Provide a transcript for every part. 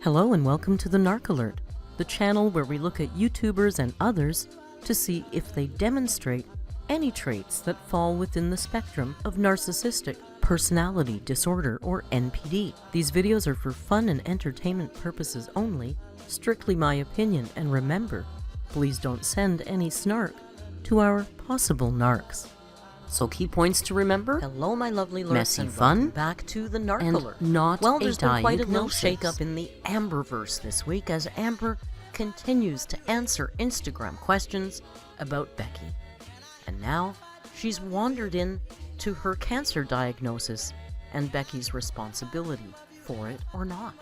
Hello and welcome to the Narc Alert, the channel where we look at YouTubers and others to see if they demonstrate any traits that fall within the spectrum of narcissistic personality disorder or NPD. These videos are for fun and entertainment purposes only, strictly my opinion, and remember, please don't send any snark to our possible narcs. So key points to remember: hello my lovely lurks, messy fun, back to the Narc Alert. Not well, there's been quite a little shake-up in the Amberverse this week as Amber continues to answer Instagram questions about Becky. And now she's wandered in to her cancer diagnosis and Becky's responsibility for it or not.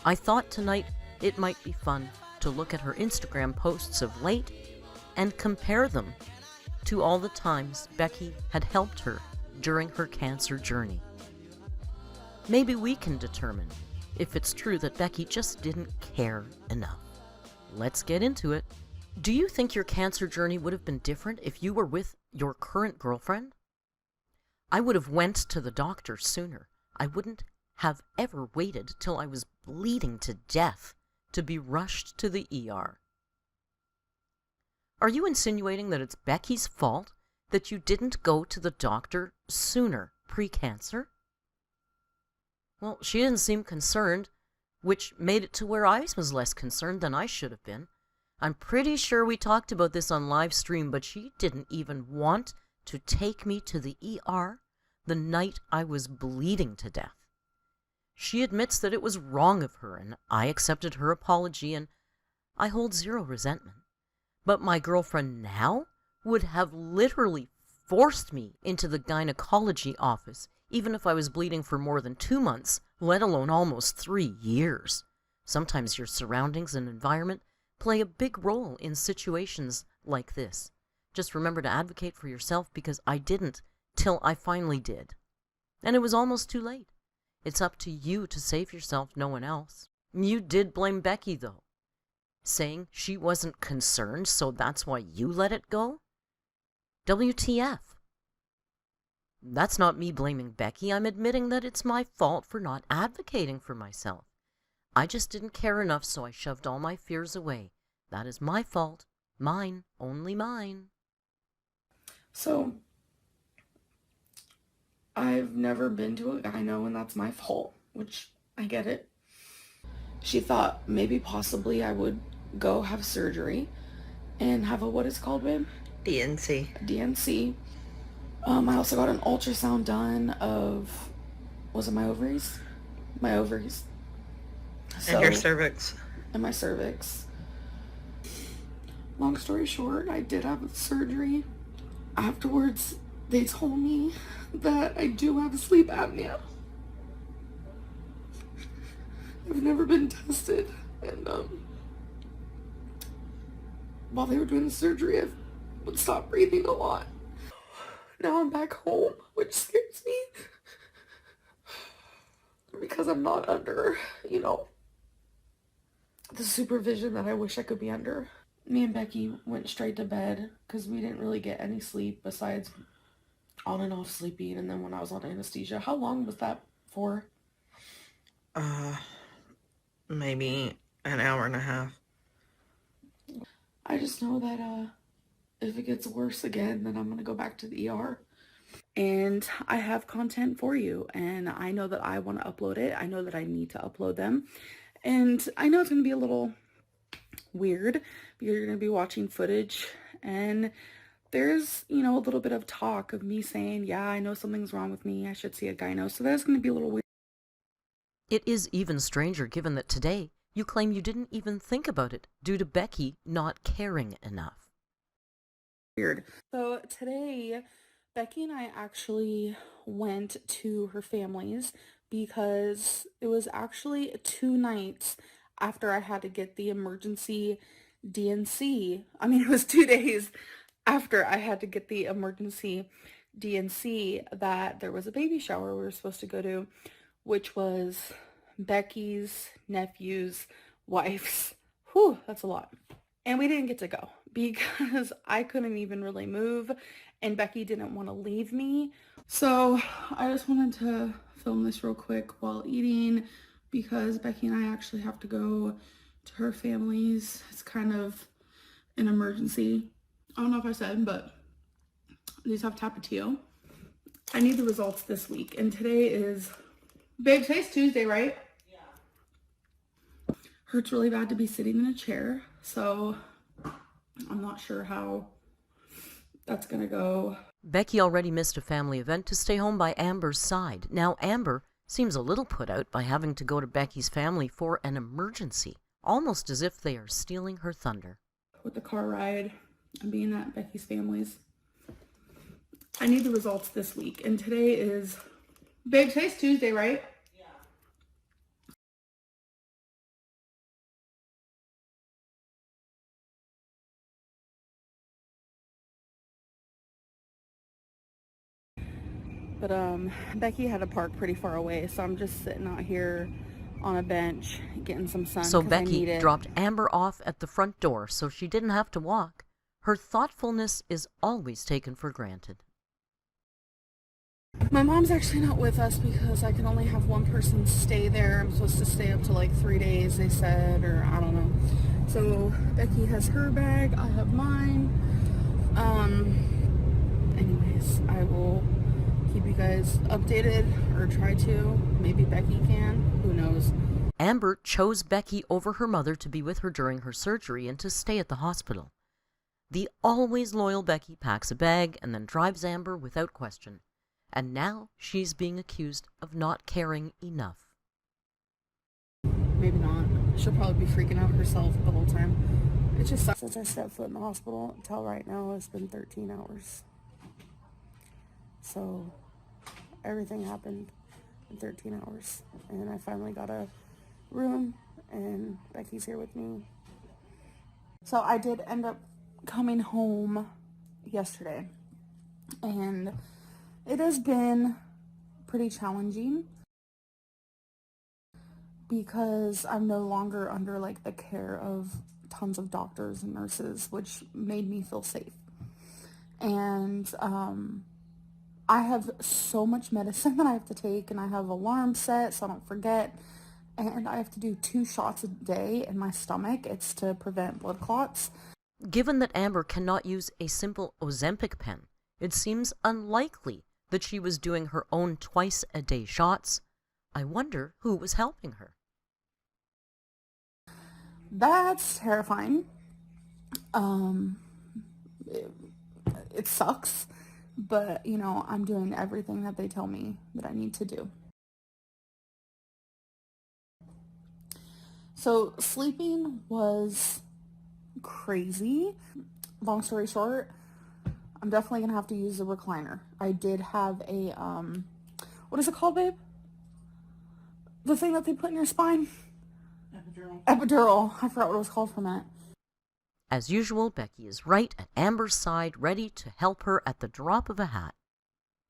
I thought tonight it might be fun to look at her Instagram posts of late and compare them to all the times Becky had helped her during her cancer journey. Maybe we can determine if it's true that Becky just didn't care enough. Let's get into it. Do you think your cancer journey would have been different if you were with your current girlfriend? I would have went to the doctor sooner. I wouldn't have ever waited till I was bleeding to death to be rushed to the ER. Are you insinuating that it's Becky's fault that you didn't go to the doctor sooner, pre-cancer? Well, she didn't seem concerned, which made it to where I was less concerned than I should have been. I'm pretty sure we talked about this on live stream, but she didn't even want to take me to the ER the night I was bleeding to death. She admits that it was wrong of her, and I accepted her apology, and I hold zero resentment. But my girlfriend now would have literally forced me into the gynecology office, even if I was bleeding for more than 2 months, let alone almost 3 years. Sometimes your surroundings and environment play a big role in situations like this. Just remember to advocate for yourself, because I didn't till I finally did. And it was almost too late. It's up to you to save yourself, no one else. You did blame Becky, though, saying she wasn't concerned, so that's why you let it go? WTF? That's not me blaming Becky. I'm admitting that it's my fault for not advocating for myself. I just didn't care enough, so I shoved all my fears away. That is my fault. Mine. Only mine. So, I've never been to a gyno, and that's my fault, which I get it. She thought maybe possibly I would go have surgery and have a, what is it called, babe? DNC. DNC. I also got an ultrasound done of, was it my ovaries? My ovaries. And your cervix. And my cervix. Long story short, I did have surgery. Afterwards, they told me that I do have sleep apnea. I've never been tested, and while they were doing the surgery, I would stop breathing a lot. Now I'm back home, which scares me, because I'm not under, the supervision that I wish I could be under. Me and Becky went straight to bed because we didn't really get any sleep besides on and off sleeping, and then when I was on anesthesia. How long was that for? Maybe an hour and a half. I just know that if it gets worse again, then I'm going to go back to the ER. And I have content for you, and I know that I want to upload it. I know that I need to upload them. And I know it's going to be a little weird because you're going to be watching footage, and there's, a little bit of talk of me saying, yeah, I know something's wrong with me. I should see a gyno. So that's going to be a little weird. It is even stranger given that today you claim you didn't even think about it due to Becky not caring enough. Weird. So today, Becky and I actually went to her family's because it was actually 2 nights after I had to get the emergency DNC. I mean, it was 2 days after I had to get the emergency DNC that there was a baby shower we were supposed to go to, which was Becky's nephew's wife's. Whew, that's a lot. And we didn't get to go because I couldn't even really move, and Becky didn't want to leave me. So I just wanted to film this real quick while eating because Becky and I actually have to go to her family's. It's kind of an emergency. I don't know if I said, but they just have Tapatio. I need the results this week, and today is, babe, today's Tuesday, right? Yeah. Hurts really bad to be sitting in a chair, so I'm not sure how that's gonna go. Becky already missed a family event to stay home by Amber's side. Now Amber seems a little put out by having to go to Becky's family for an emergency, almost as if they are stealing her thunder. With the car ride and being at Becky's family's. I need the results this week, and today is, babe, today's Tuesday, right? But Becky had to park pretty far away, so I'm just sitting out here on a bench getting some sun. So Becky dropped Amber off at the front door so she didn't have to walk. Her thoughtfulness is always taken for granted. My mom's actually not with us because I can only have one person stay there. I'm supposed to stay up to like 3 days, they said, or I don't know. So Becky has her bag, I have mine. Anyways, I will keep you guys updated, or try to. Maybe Becky can, who knows. Amber chose Becky over her mother to be with her during her surgery and to stay at the hospital. The always loyal Becky packs a bag and then drives Amber without question. And now she's being accused of not caring enough. Maybe not. She'll probably be freaking out herself the whole time. It just sucks. Since I stepped foot in the hospital until right now, it's been 13 hours. So everything happened in 13 hours. And I finally got a room, and Becky's here with me. So I did end up coming home yesterday, and it has been pretty challenging because I'm no longer under like the care of tons of doctors and nurses, which made me feel safe. And I have so much medicine that I have to take, and I have alarms set so I don't forget, and I have to do 2 shots a day in my stomach. It's to prevent blood clots. Given that Amber cannot use a simple Ozempic pen, it seems unlikely that she was doing her own twice-a-day shots. I wonder who was helping her. That's terrifying. It sucks, but you know, I'm doing everything that they tell me that I need to do. So sleeping was crazy. Long story short, I'm definitely gonna have to use the recliner. I did have a what is it called, babe? The thing that they put in your spine? Epidural. I forgot what it was called for a minute. As usual, Becky is right at Amber's side, ready to help her at the drop of a hat.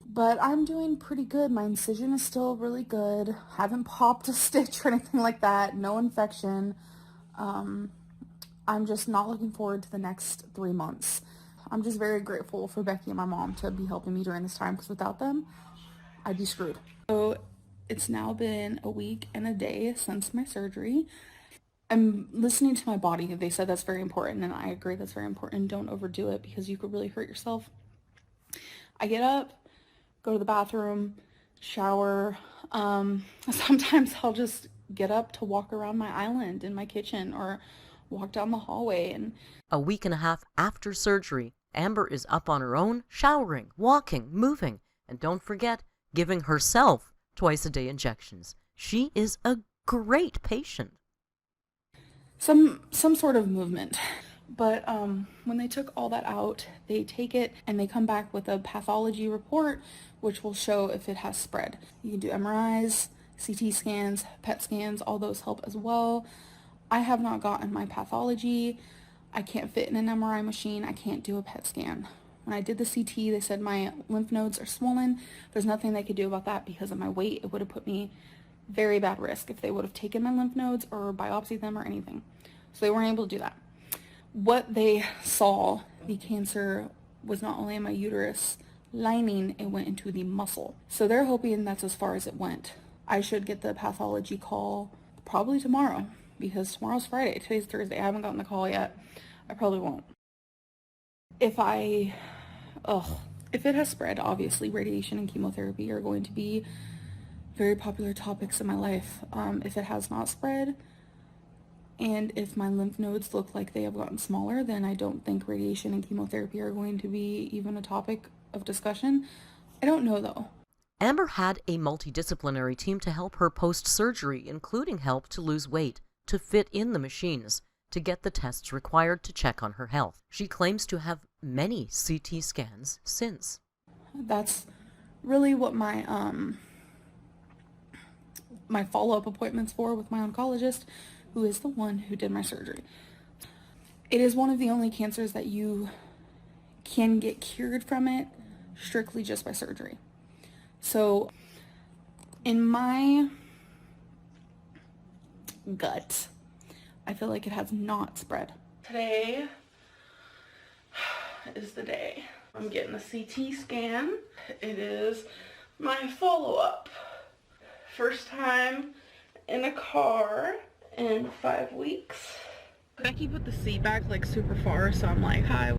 But I'm doing pretty good. My incision is still really good. Haven't popped a stitch or anything like that. No infection. I'm just not looking forward to the next 3 months. I'm just very grateful for Becky and my mom to be helping me during this time, because without them, I'd be screwed. So it's now been a week and a day since my surgery. I'm listening to my body. They said that's very important, and I agree that's very important. Don't overdo it because you could really hurt yourself. I get up, go to the bathroom, shower. Sometimes I'll just get up to walk around my island in my kitchen or walk down the hallway. And a week and a half after surgery, Amber is up on her own, showering, walking, moving, and don't forget, giving herself twice-a-day injections. She is a great patient. Some sort of movement. But when they took all that out, they take it and they come back with a pathology report, which will show if it has spread. You can do MRIs, CT scans, PET scans, all those help as well. I have not gotten my pathology. I can't fit in an MRI machine. I can't do a PET scan. When I did the CT, they said my lymph nodes are swollen. There's nothing they could do about that because of my weight. It would have put me very bad risk if they would have taken my lymph nodes or biopsied them or anything. So they weren't able to do that. What they saw, the cancer was not only in my uterus lining, it went into the muscle. So they're hoping that's as far as it went. I should get the pathology call probably tomorrow, because tomorrow's Friday. Today's Thursday. I haven't gotten the call yet. I probably won't. If it has spread, obviously radiation and chemotherapy are going to be very popular topics in my life. If it has not spread, and if my lymph nodes look like they have gotten smaller, then I don't think radiation and chemotherapy are going to be even a topic of discussion. I don't know though. Amber had a multidisciplinary team to help her post-surgery, including help to lose weight, to fit in the machines, to get the tests required to check on her health. She claims to have many CT scans since. That's really what my my follow-up appointments for with my oncologist, who is the one who did my surgery. It is one of the only cancers that you can get cured from it strictly just by surgery. So in my gut, I feel like it has not spread. Today is the day. I'm getting a CT scan. It is my follow-up. First time in a car in 5 weeks. Becky put the seat back like super far, so I'm like, hi.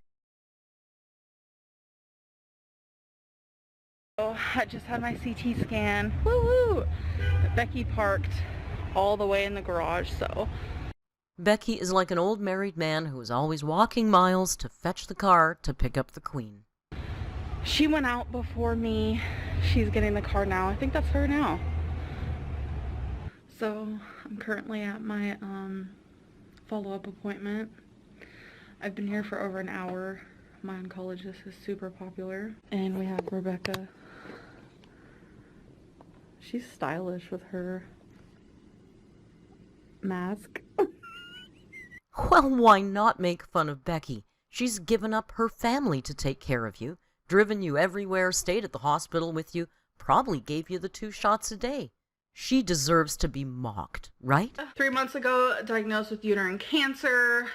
Oh, I just had my CT scan. Woo-woo! Becky parked all the way in the garage, so. Becky is like an old married man who is always walking miles to fetch the car to pick up the queen. She went out before me. She's getting the car now. I think that's her now. So I'm currently at my follow-up appointment. I've been here for over an hour. My oncologist is super popular. And we have Rebecca. She's stylish with her mask. Well, why not make fun of Becky? She's given up her family to take care of you, driven you everywhere, stayed at the hospital with you, probably gave you the 2 shots a day. She deserves to be mocked, right? 3 months ago, diagnosed with uterine cancer.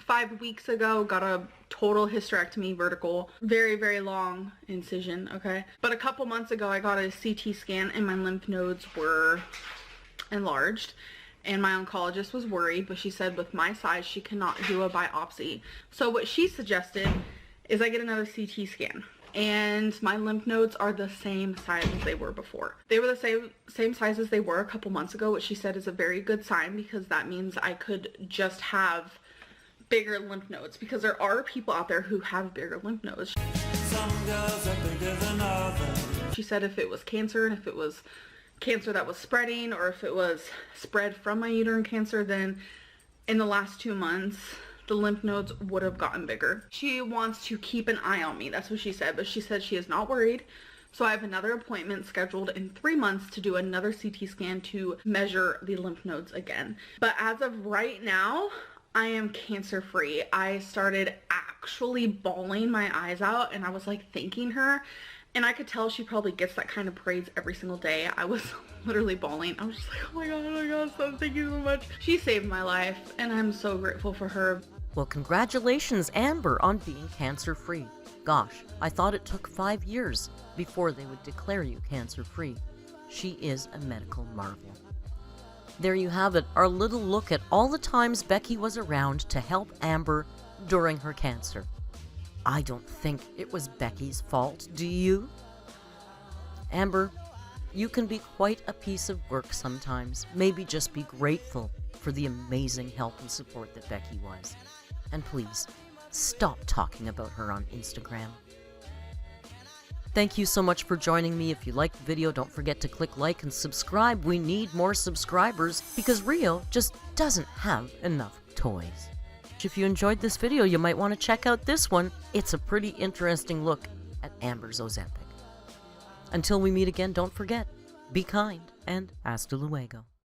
5 weeks ago, got a total hysterectomy, vertical. Very, very long incision, okay? But a couple months ago, I got a CT scan and my lymph nodes were enlarged. And my oncologist was worried, but she said with my size, she cannot do a biopsy. So what she suggested is I get another CT scan. And my lymph nodes are the same size as they were before. They were the same size as they were a couple months ago, which she said is a very good sign, because that means I could just have bigger lymph nodes, because there are people out there who have bigger lymph nodes. Some girls are bigger than others. She said if it was cancer, and if it was cancer that was spreading, or if it was spread from my uterine cancer, then in the last 2 months the lymph nodes would have gotten bigger. She wants to keep an eye on me, that's what she said, but she said she is not worried. So I have another appointment scheduled in 3 months to do another CT scan to measure the lymph nodes again. But as of right now, I am cancer free. I started actually bawling my eyes out, and I was like thanking her. And I could tell she probably gets that kind of praise every single day. I was literally bawling. I was just like, oh my god, so thank you so much. She saved my life, and I'm so grateful for her. Well, congratulations, Amber, on being cancer-free. Gosh, I thought it took 5 years before they would declare you cancer-free. She is a medical marvel. There you have it, our little look at all the times Becky was around to help Amber during her cancer. I don't think it was Becky's fault, do you? Amber, you can be quite a piece of work sometimes. Maybe just be grateful for the amazing help and support that Becky was. And please, stop talking about her on Instagram. Thank you so much for joining me. If you liked the video, don't forget to click like and subscribe. We need more subscribers because Rio just doesn't have enough toys. If you enjoyed this video, you might want to check out this one. It's a pretty interesting look at Amber's Ozempic. Until we meet again, don't forget, be kind and hasta luego.